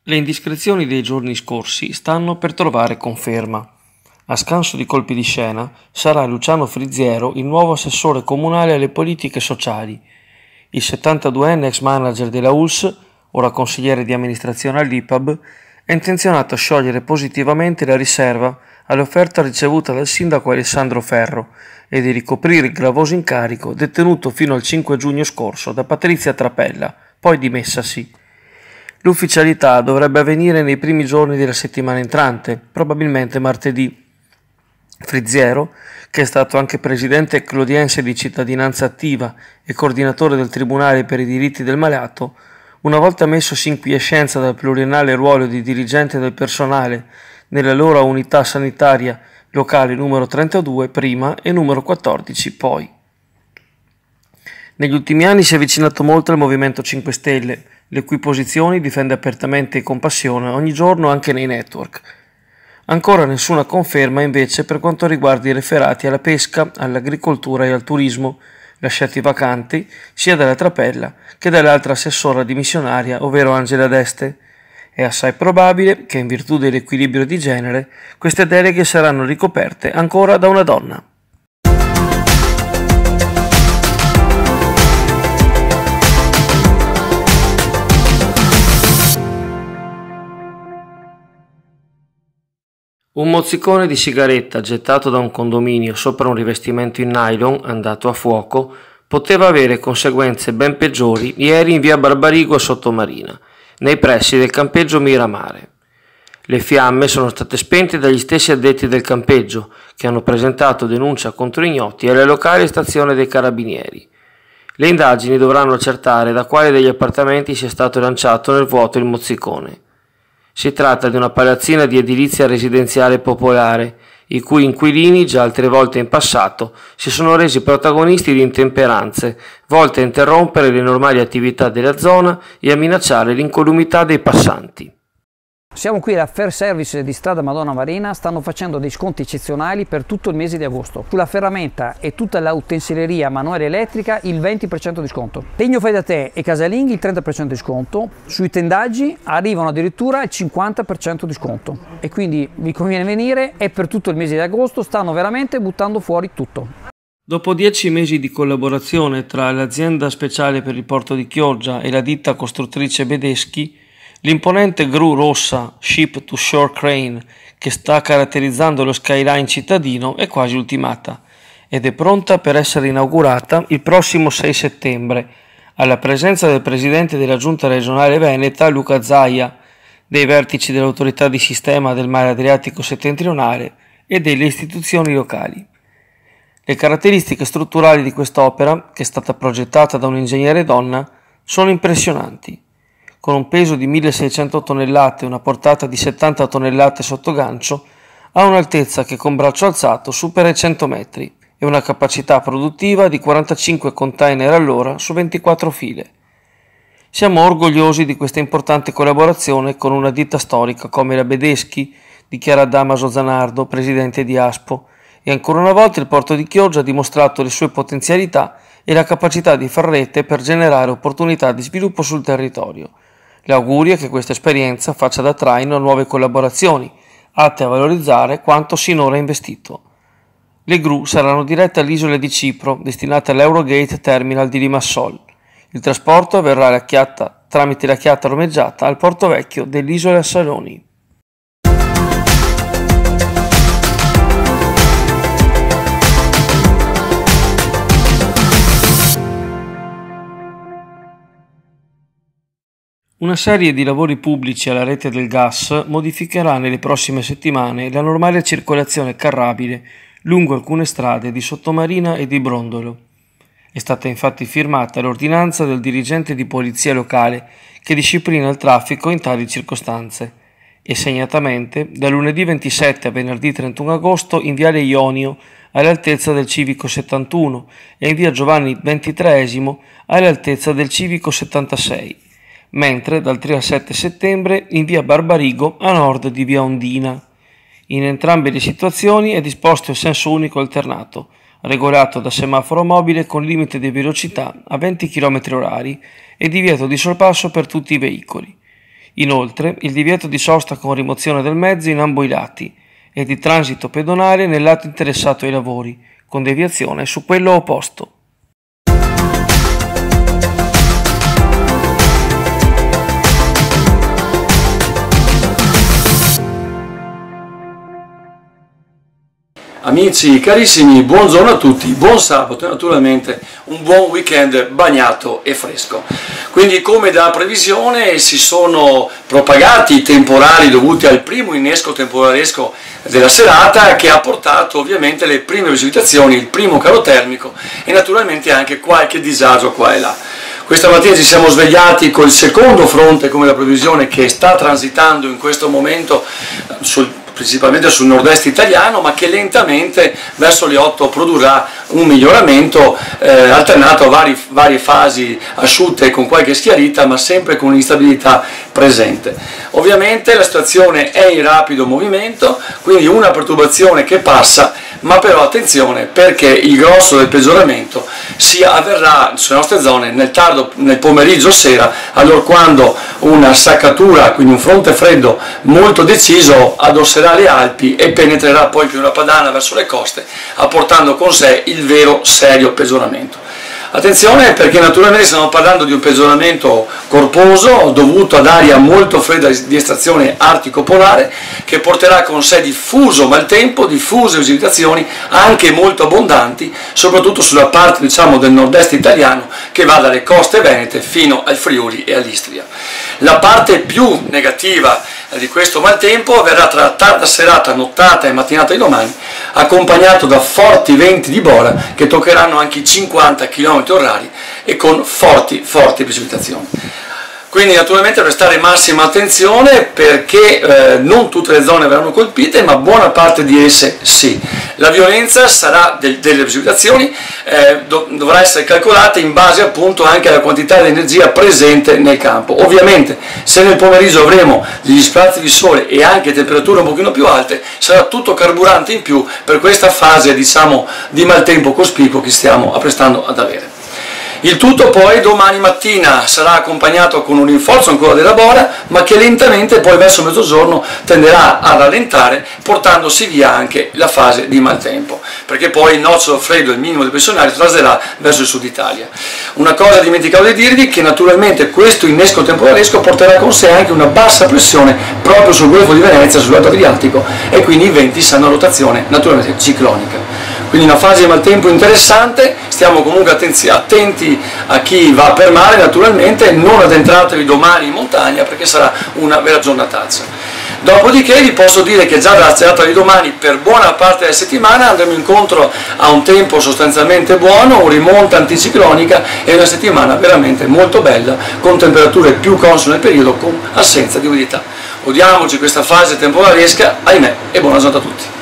Le indiscrezioni dei giorni scorsi stanno per trovare conferma. A scanso di colpi di scena sarà Luciano Friziero il nuovo assessore comunale alle politiche sociali. Il 72enne ex manager della ULSS, ora consigliere di amministrazione all'IPAB, è intenzionato a sciogliere positivamente la riserva all'offerta ricevuta dal sindaco Alessandro Ferro e di ricoprire il gravoso incarico detenuto fino al 5 giugno scorso da Patrizia Trapella, poi dimessasi. L'ufficialità dovrebbe avvenire nei primi giorni della settimana entrante, probabilmente martedì. Friziero, che è stato anche presidente clodiense di Cittadinanza Attiva e coordinatore del Tribunale per i diritti del malato, una volta messosi in quiescenza dal pluriennale ruolo di dirigente del personale nella loro unità sanitaria locale numero 32 prima e numero 14 poi. Negli ultimi anni si è avvicinato molto al Movimento 5 Stelle, le cui posizioni difende apertamente e con passione ogni giorno anche nei network. Ancora nessuna conferma invece per quanto riguarda i referati alla pesca, all'agricoltura e al turismo, lasciati vacanti sia dalla Trapella che dall'altra assessora dimissionaria, ovvero Angela Deste. È assai probabile che, in virtù dell'equilibrio di genere, queste deleghe saranno ricoperte ancora da una donna. Un mozzicone di sigaretta gettato da un condominio sopra un rivestimento in nylon andato a fuoco poteva avere conseguenze ben peggiori ieri in via Barbarigo a Sottomarina, nei pressi del campeggio Miramare. Le fiamme sono state spente dagli stessi addetti del campeggio, che hanno presentato denuncia contro ignoti alla locale stazione dei Carabinieri. Le indagini dovranno accertare da quale degli appartamenti sia stato lanciato nel vuoto il mozzicone. Si tratta di una palazzina di edilizia residenziale popolare, i cui inquilini già altre volte in passato si sono resi protagonisti di intemperanze volte a interrompere le normali attività della zona e a minacciare l'incolumità dei passanti. Siamo qui alla Fair Service di Strada Madonna Marina, stanno facendo dei sconti eccezionali per tutto il mese di agosto. Sulla ferramenta e tutta la utensileria manuale elettrica il 20% di sconto. Legno fai da te e casalinghi il 30% di sconto, sui tendaggi arrivano addirittura il 50% di sconto. E quindi vi conviene venire, è per tutto il mese di agosto, stanno veramente buttando fuori tutto. Dopo 10 mesi di collaborazione tra l'azienda speciale per il porto di Chioggia e la ditta costruttrice Bedeschi, l'imponente gru rossa Ship to Shore Crane che sta caratterizzando lo skyline cittadino è quasi ultimata ed è pronta per essere inaugurata il prossimo 6 settembre alla presenza del presidente della giunta regionale veneta Luca Zaia, dei vertici dell'autorità di sistema del mare Adriatico settentrionale e delle istituzioni locali. Le caratteristiche strutturali di quest'opera, che è stata progettata da un ingegnere donna, sono impressionanti. Con un peso di 1600 tonnellate e una portata di 70 tonnellate sotto gancio, ha un'altezza che con braccio alzato supera i 100 metri e una capacità produttiva di 45 container all'ora su 24 file. Siamo orgogliosi di questa importante collaborazione con una ditta storica come la Bedeschi, dichiara Damaso Zanardo, presidente di ASPO, e ancora una volta il porto di Chioggia ha dimostrato le sue potenzialità e la capacità di far rete per generare opportunità di sviluppo sul territorio. L'augurio è che questa esperienza faccia da traino a nuove collaborazioni, atte a valorizzare quanto sinora investito. Le gru saranno dirette all'isola di Cipro, destinate all'Eurogate Terminal di Limassol. Il trasporto avverrà tramite la chiatta romeggiata al porto vecchio dell'isola Saloni. Una serie di lavori pubblici alla rete del gas modificherà nelle prossime settimane la normale circolazione carrabile lungo alcune strade di Sottomarina e di Brondolo. È stata infatti firmata l'ordinanza del dirigente di polizia locale che disciplina il traffico in tali circostanze e segnatamente da lunedì 27 a venerdì 31 agosto in viale Ionio all'altezza del Civico 71 e in via Giovanni XXIII all'altezza del Civico 76. Mentre dal 3 al 7 settembre in via Barbarigo a nord di via Ondina. In entrambe le situazioni è disposto il senso unico alternato, regolato da semaforo mobile con limite di velocità a 20 km/h e divieto di sorpasso per tutti i veicoli. Inoltre, il divieto di sosta con rimozione del mezzo in ambo i lati e di transito pedonale nel lato interessato ai lavori, con deviazione su quello opposto. Amici carissimi, buongiorno a tutti, buon sabato e naturalmente un buon weekend bagnato e fresco. Quindi, come da previsione, si sono propagati i temporali dovuti al primo innesco temporalesco della serata, che ha portato ovviamente le prime precipitazioni, il primo calo termico e naturalmente anche qualche disagio qua e là. Questa mattina ci siamo svegliati col secondo fronte, come da previsione, che sta transitando in questo momento principalmente sul nord-est italiano, ma che lentamente verso le 8 produrrà un miglioramento alternato a varie fasi asciutte con qualche schiarita, ma sempre con un'instabilità presente. Ovviamente la situazione è in rapido movimento, quindi una perturbazione che passa, ma però attenzione, perché il grosso del peggioramento si avverrà sulle nostre zone nel pomeriggio sera, allorquando una saccatura, quindi un fronte freddo molto deciso, addosserà le Alpi e penetrerà poi più nella Padana verso le coste, apportando con sé il vero serio peggioramento. Attenzione, perché naturalmente stiamo parlando di un peggioramento corposo dovuto ad aria molto fredda di estrazione artico-polare, che porterà con sé diffuso maltempo, diffuse precipitazioni anche molto abbondanti, soprattutto sulla parte, diciamo, del nord-est italiano, che va dalle coste venete fino al Friuli e all'Istria. La parte più negativa di questo maltempo avverrà tra tarda serata, nottata e mattinata di domani, accompagnato da forti venti di bola che toccheranno anche i 50 km/h e con forti precipitazioni. Quindi naturalmente prestare massima attenzione, perché non tutte le zone verranno colpite, ma buona parte di esse sì. La violenza sarà delle precipitazioni, dovrà essere calcolata in base appunto anche alla quantità di energia presente nel campo. Ovviamente se nel pomeriggio avremo degli sprazzi di sole e anche temperature un pochino più alte, sarà tutto carburante in più per questa fase, diciamo, di maltempo cospicuo che stiamo apprestando ad avere. Il tutto poi domani mattina sarà accompagnato con un rinforzo ancora della bola, ma che lentamente poi verso mezzogiorno tenderà a rallentare, portandosi via anche la fase di maltempo, perché poi il nocciolo freddo e il minimo depressionario traslderà verso il sud Italia. Una cosa dimenticavo di dirvi, che naturalmente questo innesco temporalesco porterà con sé anche una bassa pressione proprio sul Golfo di Venezia, sul lato Adriatico, e quindi i venti saranno a rotazione naturalmente ciclonica. Quindi una fase di maltempo interessante, stiamo comunque attenti a chi va per mare, naturalmente non addentratevi domani in montagna, perché sarà una vera giornatazza. Dopodiché vi posso dire che già dalla serata di domani, per buona parte della settimana, andremo incontro a un tempo sostanzialmente buono, un rimonta anticiclonica e una settimana veramente molto bella, con temperature più consone al periodo, con assenza di umidità. Godiamoci questa fase temporalesca, ahimè, e buona giornata a tutti.